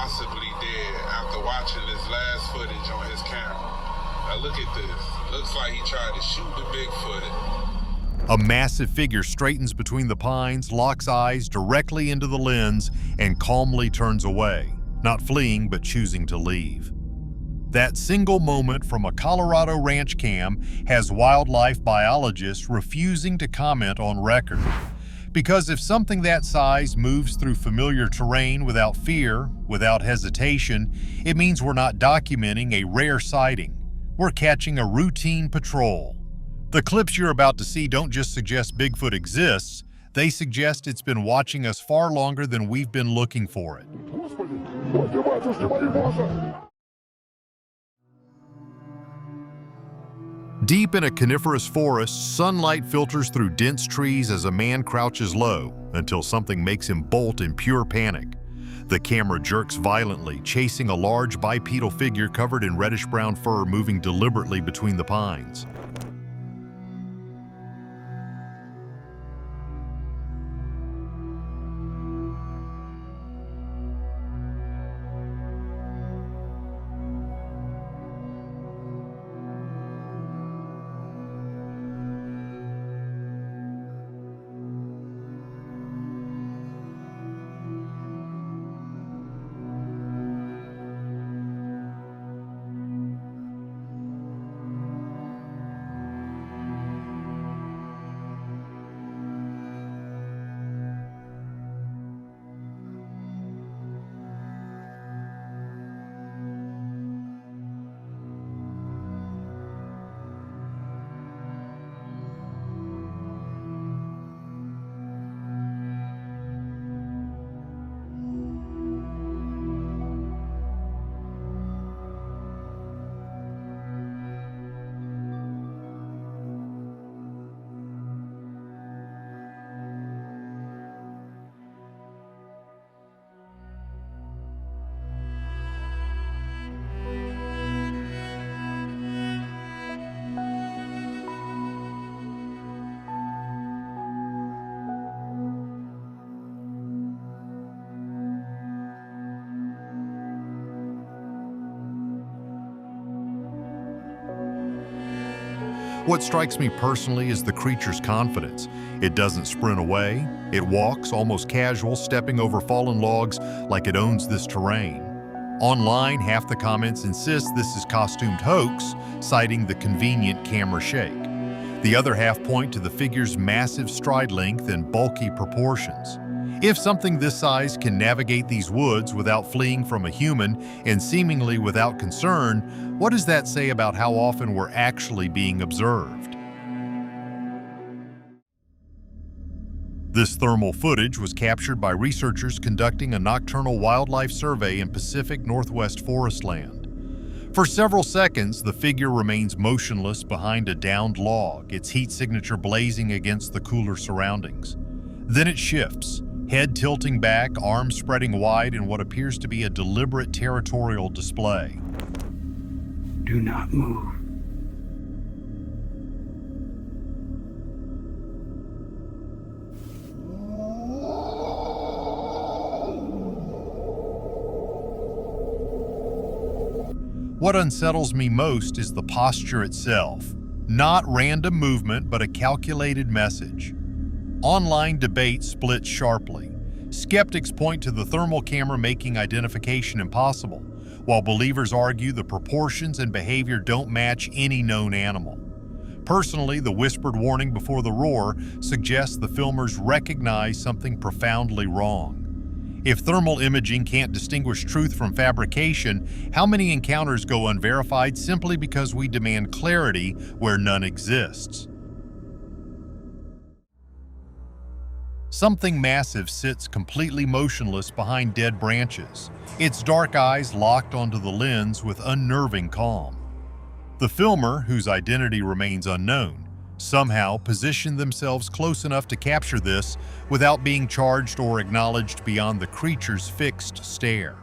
possibly dead after watching this last footage on his camera. Now look at this. Looks like he tried to shoot the Bigfoot. A massive figure straightens between the pines, locks eyes directly into the lens, and calmly turns away, not fleeing but choosing to leave. That single moment from a Colorado ranch cam has wildlife biologists refusing to comment on record. Because if something that size moves through familiar terrain without fear, without hesitation, it means we're not documenting a rare sighting. We're catching a routine patrol. The clips you're about to see don't just suggest Bigfoot exists, they suggest it's been watching us far longer than we've been looking for it. Deep in a coniferous forest, sunlight filters through dense trees as a man crouches low until something makes him bolt in pure panic. The camera jerks violently, chasing a large bipedal figure covered in reddish-brown fur moving deliberately between the pines. What strikes me personally is the creature's confidence. It doesn't sprint away. It walks, almost casual, stepping over fallen logs like it owns this terrain. Online, half the comments insist this is costumed hoax, citing the convenient camera shake. The other half point to the figure's massive stride length and bulky proportions. If something this size can navigate these woods without fleeing from a human and seemingly without concern, what does that say about how often we're actually being observed? This thermal footage was captured by researchers conducting a nocturnal wildlife survey in Pacific Northwest forest land. For several seconds, the figure remains motionless behind a downed log, its heat signature blazing against the cooler surroundings. Then it shifts, head tilting back, arms spreading wide in what appears to be a deliberate territorial display. Do not move. What unsettles me most is the posture itself. Not random movement, but a calculated message. Online debate splits sharply. Skeptics point to the thermal camera making identification impossible, while believers argue the proportions and behavior don't match any known animal. Personally, the whispered warning before the roar suggests the filmers recognize something profoundly wrong. If thermal imaging can't distinguish truth from fabrication, how many encounters go unverified simply because we demand clarity where none exists? Something massive sits completely motionless behind dead branches, its dark eyes locked onto the lens with unnerving calm. The filmer, whose identity remains unknown, somehow positioned themselves close enough to capture this without being charged or acknowledged beyond the creature's fixed stare.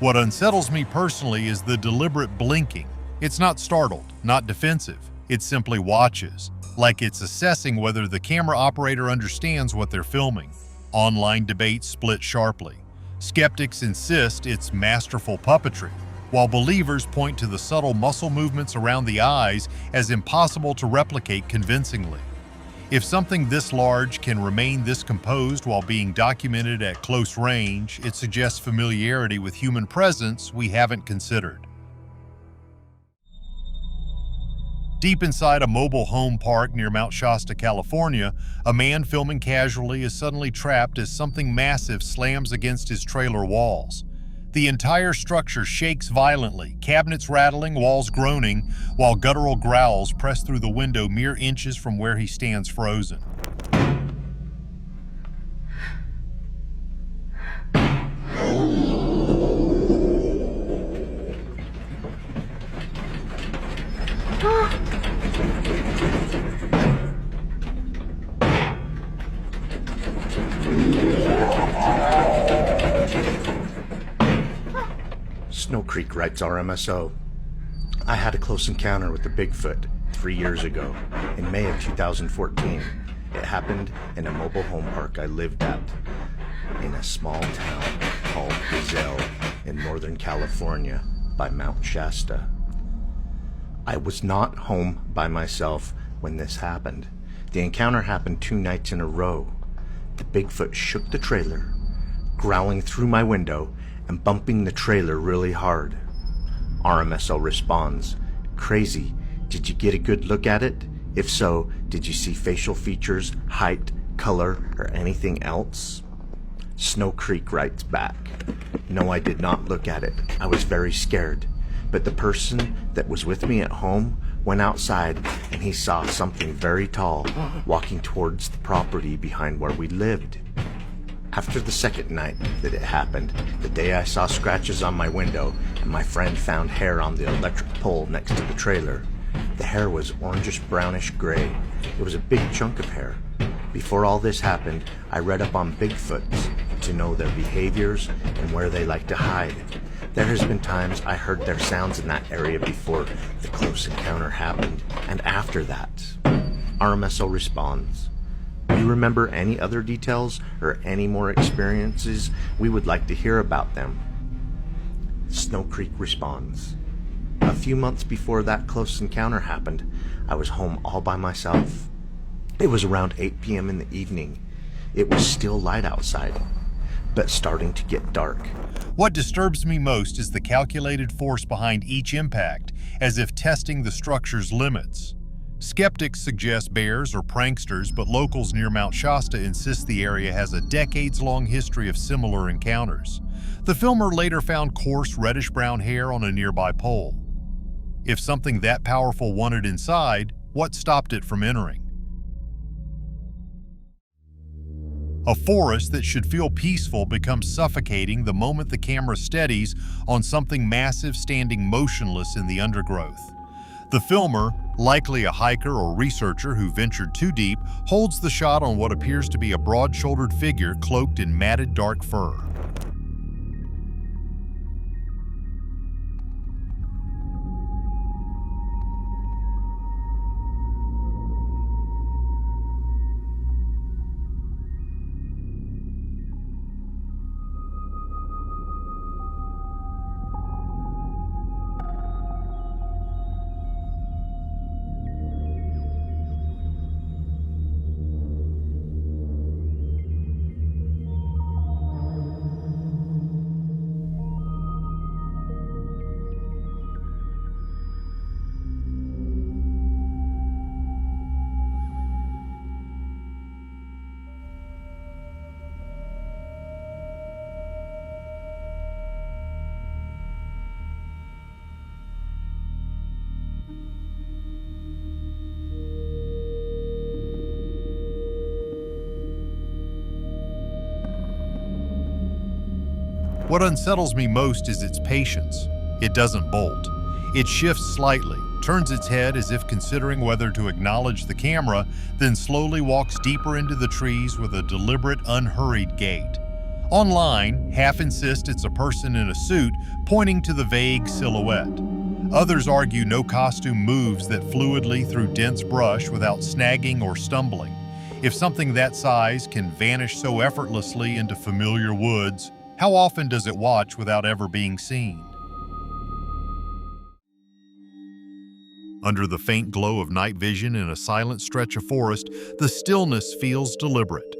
What unsettles me personally is the deliberate blinking. It's not startled, not defensive. It simply watches, like it's assessing whether the camera operator understands what they're filming. Online debates split sharply. Skeptics insist it's masterful puppetry, while believers point to the subtle muscle movements around the eyes as impossible to replicate convincingly. If something this large can remain this composed while being documented at close range, it suggests familiarity with human presence we haven't considered. Deep inside a mobile home park near Mount Shasta, California, a man filming casually is suddenly trapped as something massive slams against his trailer walls. The entire structure shakes violently, cabinets rattling, walls groaning, while guttural growls press through the window mere inches from where he stands frozen. Snow Creek writes RMSO. I had a close encounter with the Bigfoot 3 years ago, in May of 2014. It happened in a mobile home park I lived at, in a small town called Abyssal in Northern California by Mount Shasta. I was not home by myself when this happened. The encounter happened 2 nights in a row. The Bigfoot shook the trailer, growling through my window and bumping the trailer really hard. RMSO responds, "Crazy, did you get a good look at it? If so, did you see facial features, height, color, or anything else?" Snow Creek writes back, "No, I did not look at it. I was very scared. But the person that was with me at home went outside and he saw something very tall walking towards the property behind where we lived." After the second night that it happened, the day I saw scratches on my window and my friend found hair on the electric pole next to the trailer, the hair was orangish brownish gray. It was a big chunk of hair. Before all this happened, I read up on Bigfoots to know their behaviors and where they like to hide. There has been times I heard their sounds in that area before the close encounter happened, and after that. RMSO responds, "Do you remember any other details or any more experiences? We would like to hear about them." Snow Creek responds, "A few months before that close encounter happened, I was home all by myself. It was around 8 p.m. in the evening. It was still light outside, but starting to get dark. What disturbs me most is the calculated force behind each impact, as if testing the structure's limits. Skeptics suggest bears or pranksters, but locals near Mount Shasta insist the area has a decades-long history of similar encounters. The filmer later found coarse reddish-brown hair on a nearby pole. If something that powerful wanted inside, what stopped it from entering? A forest that should feel peaceful becomes suffocating the moment the camera steadies on something massive standing motionless in the undergrowth. The filmer, likely a hiker or researcher who ventured too deep, holds the shot on what appears to be a broad-shouldered figure cloaked in matted dark fur. What unsettles me most is its patience. It doesn't bolt. It shifts slightly, turns its head as if considering whether to acknowledge the camera, then slowly walks deeper into the trees with a deliberate, unhurried gait. Online, half insist it's a person in a suit pointing to the vague silhouette. Others argue no costume moves that fluidly through dense brush without snagging or stumbling. If something that size can vanish so effortlessly into familiar woods, how often does it watch without ever being seen? Under the faint glow of night vision in a silent stretch of forest, the stillness feels deliberate.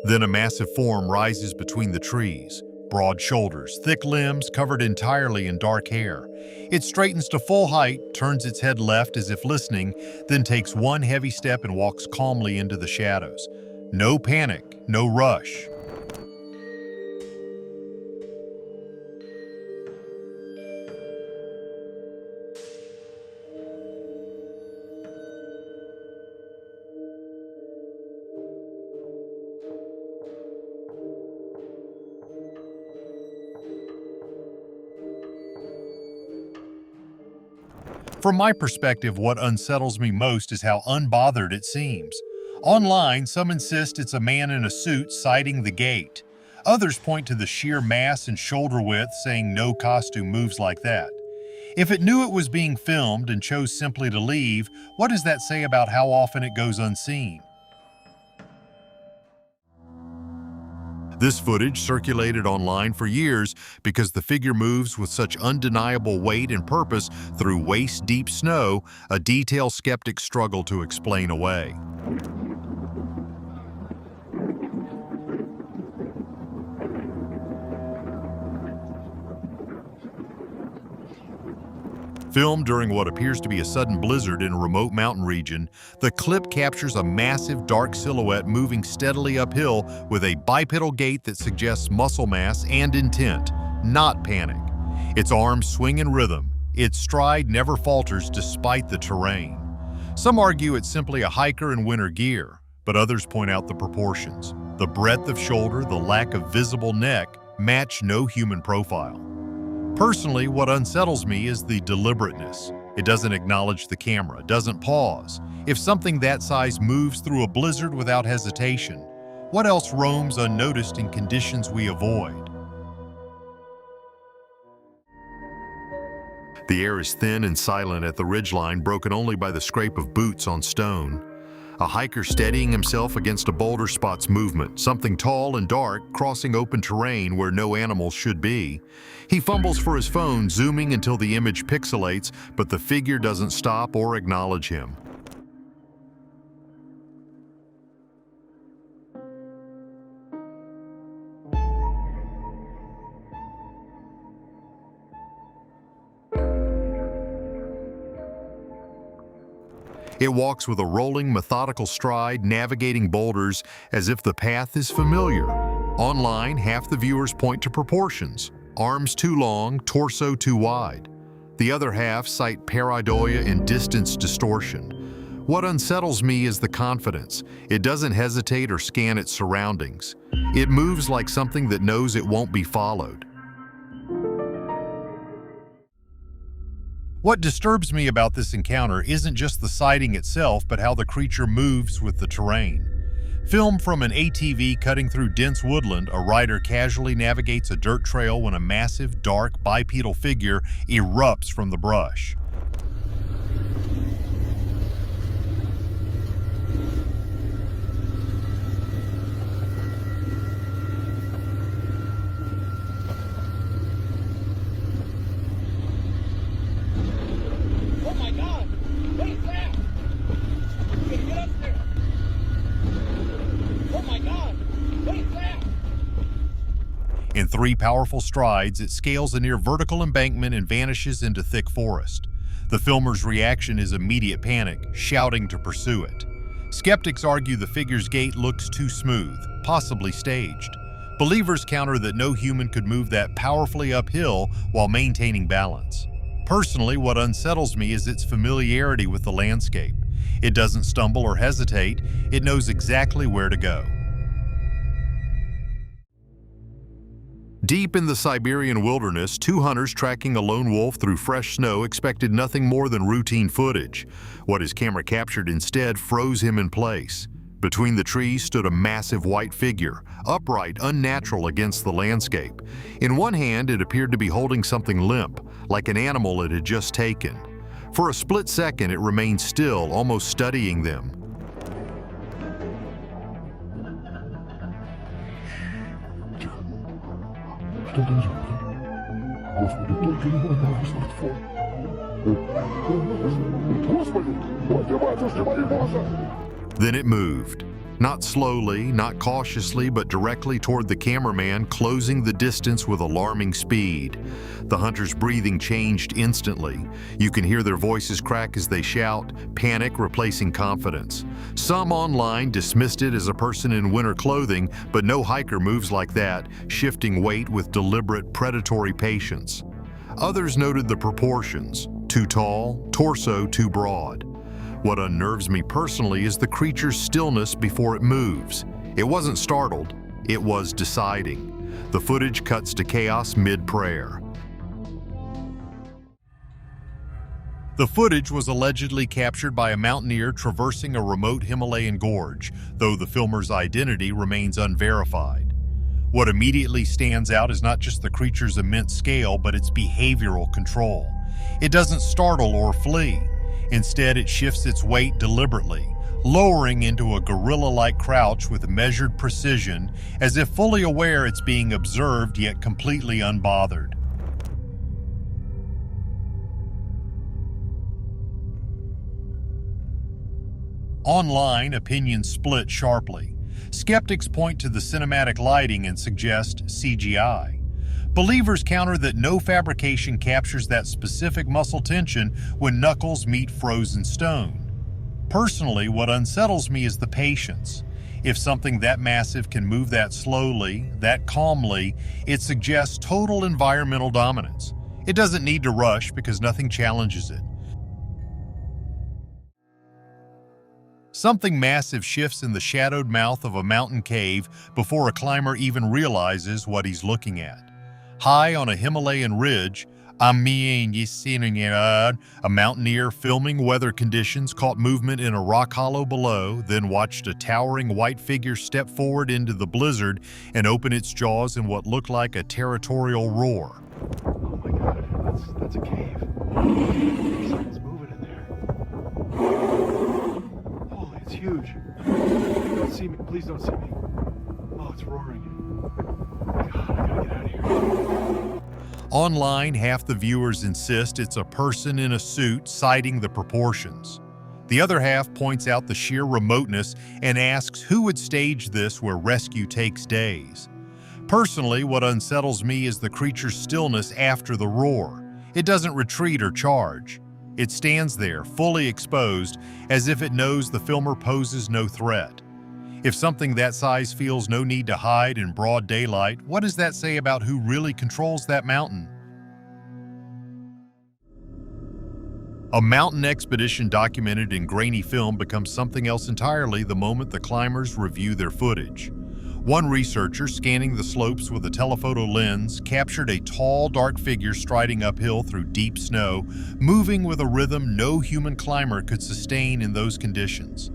Then a massive form rises between the trees. Broad shoulders, thick limbs covered entirely in dark hair. It straightens to full height, turns its head left as if listening, then takes one heavy step and walks calmly into the shadows. No panic, no rush. From my perspective, what unsettles me most is how unbothered it seems. Online, some insist it's a man in a suit sighting the gate. Others point to the sheer mass and shoulder width, saying no costume moves like that. If it knew it was being filmed and chose simply to leave, what does that say about how often it goes unseen? This footage circulated online for years because the figure moves with such undeniable weight and purpose through waist-deep snow, a detail skeptics struggle to explain away. Filmed during what appears to be a sudden blizzard in a remote mountain region, the clip captures a massive dark silhouette moving steadily uphill with a bipedal gait that suggests muscle mass and intent, not panic. Its arms swing in rhythm. Its stride never falters despite the terrain. Some argue it's simply a hiker in winter gear, but others point out the proportions. The breadth of shoulder, the lack of visible neck match no human profile. Personally, what unsettles me is the deliberateness. It doesn't acknowledge the camera, doesn't pause. If something that size moves through a blizzard without hesitation, what else roams unnoticed in conditions we avoid? The air is thin and silent at the ridgeline, broken only by the scrape of boots on stone. A hiker steadying himself against a boulder spots movement, something tall and dark crossing open terrain where no animals should be. He fumbles for his phone, zooming until the image pixelates, but the figure doesn't stop or acknowledge him. It walks with a rolling, methodical stride, navigating boulders as if the path is familiar. Online, half the viewers point to proportions. Arms too long, torso too wide. The other half cite pareidolia and distance distortion. What unsettles me is the confidence. It doesn't hesitate or scan its surroundings. It moves like something that knows it won't be followed. What disturbs me about this encounter isn't just the sighting itself, but how the creature moves with the terrain. Filmed from an ATV cutting through dense woodland, a rider casually navigates a dirt trail when a massive, dark, bipedal figure erupts from the brush. In 3 powerful strides, it scales a near vertical embankment and vanishes into thick forest. The filmer's reaction is immediate panic, shouting to pursue it. Skeptics argue the figure's gait looks too smooth, possibly staged. Believers counter that no human could move that powerfully uphill while maintaining balance. Personally, what unsettles me is its familiarity with the landscape. It doesn't stumble or hesitate, it knows exactly where to go. Deep in the Siberian wilderness, 2 hunters tracking a lone wolf through fresh snow expected nothing more than routine footage. What his camera captured instead froze him in place. Between the trees stood a massive white figure, upright, unnatural against the landscape. In one hand, it appeared to be holding something limp, like an animal it had just taken. For a split second, it remained still, almost studying them. Then it moved. Not slowly, not cautiously, but directly toward the cameraman, closing the distance with alarming speed. The hunter's breathing changed instantly. You can hear their voices crack as they shout, panic replacing confidence. Some online dismissed it as a person in winter clothing, but no hiker moves like that, shifting weight with deliberate predatory patience. Others noted the proportions: too tall, torso too broad. What unnerves me personally is the creature's stillness before it moves. It wasn't startled, it was deciding. The footage cuts to chaos mid-prayer. The footage was allegedly captured by a mountaineer traversing a remote Himalayan gorge, though the filmer's identity remains unverified. What immediately stands out is not just the creature's immense scale, but its behavioral control. It doesn't startle or flee. Instead, it shifts its weight deliberately, lowering into a gorilla-like crouch with measured precision, as if fully aware it's being observed yet completely unbothered. Online, opinions split sharply. Skeptics point to the cinematic lighting and suggest CGI. Believers counter that no fabrication captures that specific muscle tension when knuckles meet frozen stone. Personally, what unsettles me is the patience. If something that massive can move that slowly, that calmly, it suggests total environmental dominance. It doesn't need to rush because nothing challenges it. Something massive shifts in the shadowed mouth of a mountain cave before a climber even realizes what he's looking at. High on a Himalayan ridge, a mountaineer filming weather conditions caught movement in a rock hollow below, then watched a towering white figure step forward into the blizzard and open its jaws in what looked like a territorial roar. Oh my god, that's a cave. Something's moving in there. Holy, it's huge. Don't see me. Please don't see me. Oh, it's roaring. God, I gotta get out of here. Online, half the viewers insist it's a person in a suit, citing the proportions. The other half points out the sheer remoteness and asks who would stage this where rescue takes days. Personally, what unsettles me is the creature's stillness after the roar. It doesn't retreat or charge. It stands there, fully exposed, as if it knows the filmer poses no threat. If something that size feels no need to hide in broad daylight, what does that say about who really controls that mountain? A mountain expedition documented in grainy film becomes something else entirely the moment the climbers review their footage. One researcher, scanning the slopes with a telephoto lens, captured a tall, dark figure striding uphill through deep snow, moving with a rhythm no human climber could sustain in those conditions.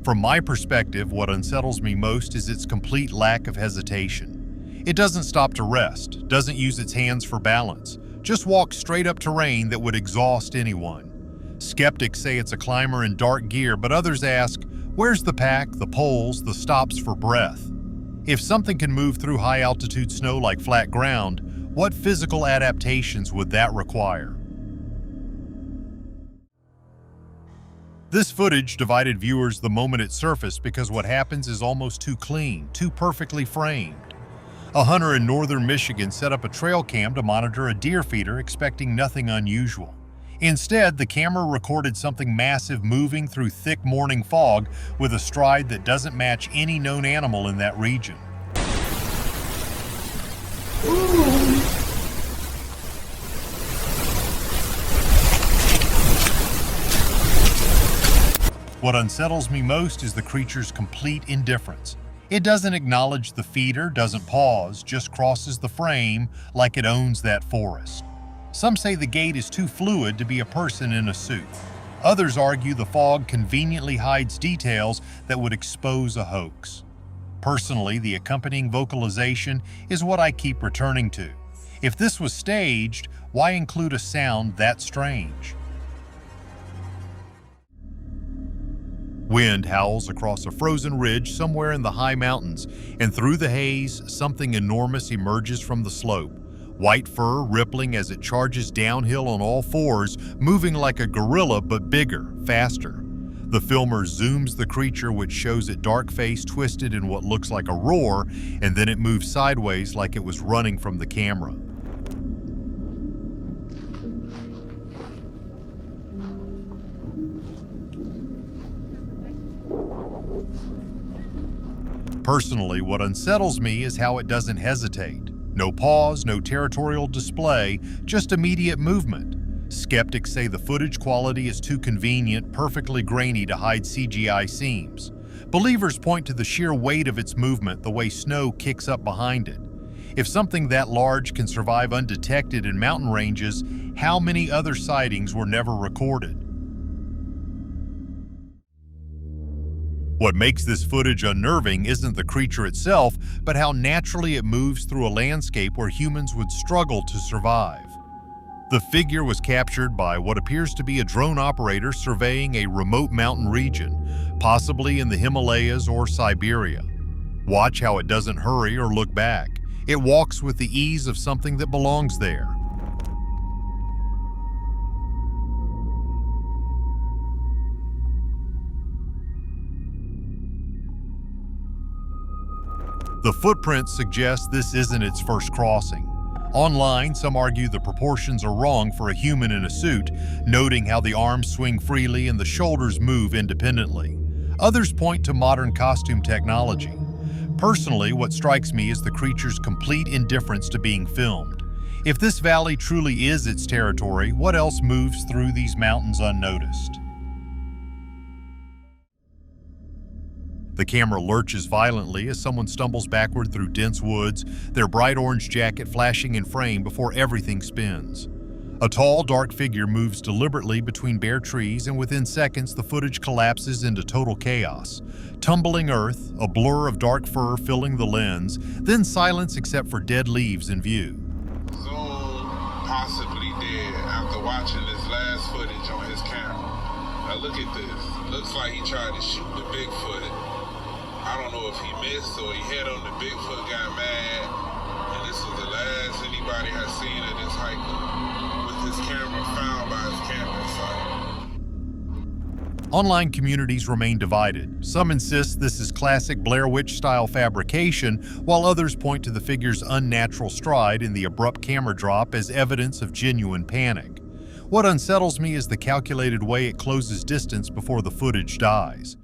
From my perspective, what unsettles me most is its complete lack of hesitation. It doesn't stop to rest, doesn't use its hands for balance, just walks straight up terrain that would exhaust anyone. Skeptics say it's a climber in dark gear, but others ask, where's the pack, the poles, the stops for breath? If something can move through high-altitude snow like flat ground, what physical adaptations would that require? This footage divided viewers the moment it surfaced because what happens is almost too clean, too perfectly framed. A hunter in northern Michigan set up a trail cam to monitor a deer feeder, expecting nothing unusual. Instead, the camera recorded something massive moving through thick morning fog with a stride that doesn't match any known animal in that region. What unsettles me most is the creature's complete indifference. It doesn't acknowledge the feeder, doesn't pause, just crosses the frame like it owns that forest. Some say the gait is too fluid to be a person in a suit. Others argue the fog conveniently hides details that would expose a hoax. Personally, the accompanying vocalization is what I keep returning to. If this was staged, why include a sound that strange? Wind howls across a frozen ridge somewhere in the high mountains, and through the haze, something enormous emerges from the slope. White fur rippling as it charges downhill on all fours, moving like a gorilla but bigger, faster. The filmer zooms the creature, which shows it dark face twisted in what looks like a roar, and then it moves sideways like it was running from the camera. Personally, what unsettles me is how it doesn't hesitate. No pause, no territorial display, just immediate movement. Skeptics say the footage quality is too convenient, perfectly grainy to hide CGI seams. Believers point to the sheer weight of its movement, the way snow kicks up behind it. If something that large can survive undetected in mountain ranges, how many other sightings were never recorded? What makes this footage unnerving isn't the creature itself, but how naturally it moves through a landscape where humans would struggle to survive. The figure was captured by what appears to be a drone operator surveying a remote mountain region, possibly in the Himalayas or Siberia. Watch how it doesn't hurry or look back. It walks with the ease of something that belongs there. The footprints suggest this isn't its first crossing. Online, some argue the proportions are wrong for a human in a suit, noting how the arms swing freely and the shoulders move independently. Others point to modern costume technology. Personally, what strikes me is the creature's complete indifference to being filmed. If this valley truly is its territory, what else moves through these mountains unnoticed? The camera lurches violently as someone stumbles backward through dense woods, their bright orange jacket flashing in frame before everything spins. A tall, dark figure moves deliberately between bare trees, and within seconds the footage collapses into total chaos. Tumbling earth, a blur of dark fur filling the lens, then silence except for dead leaves in view. Zoom possibly dead after watching this last footage on his camera. Now look at this. Looks like he tried to shoot the Bigfoot. I don't know if he missed or he hit on the Bigfoot, got mad, and this was the last anybody has seen of this hiker, with his camera found by his campsite. Online communities remain divided. Some insist this is classic Blair Witch-style fabrication, while others point to the figure's unnatural stride and the abrupt camera drop as evidence of genuine panic. What unsettles me is the calculated way it closes distance before the footage dies.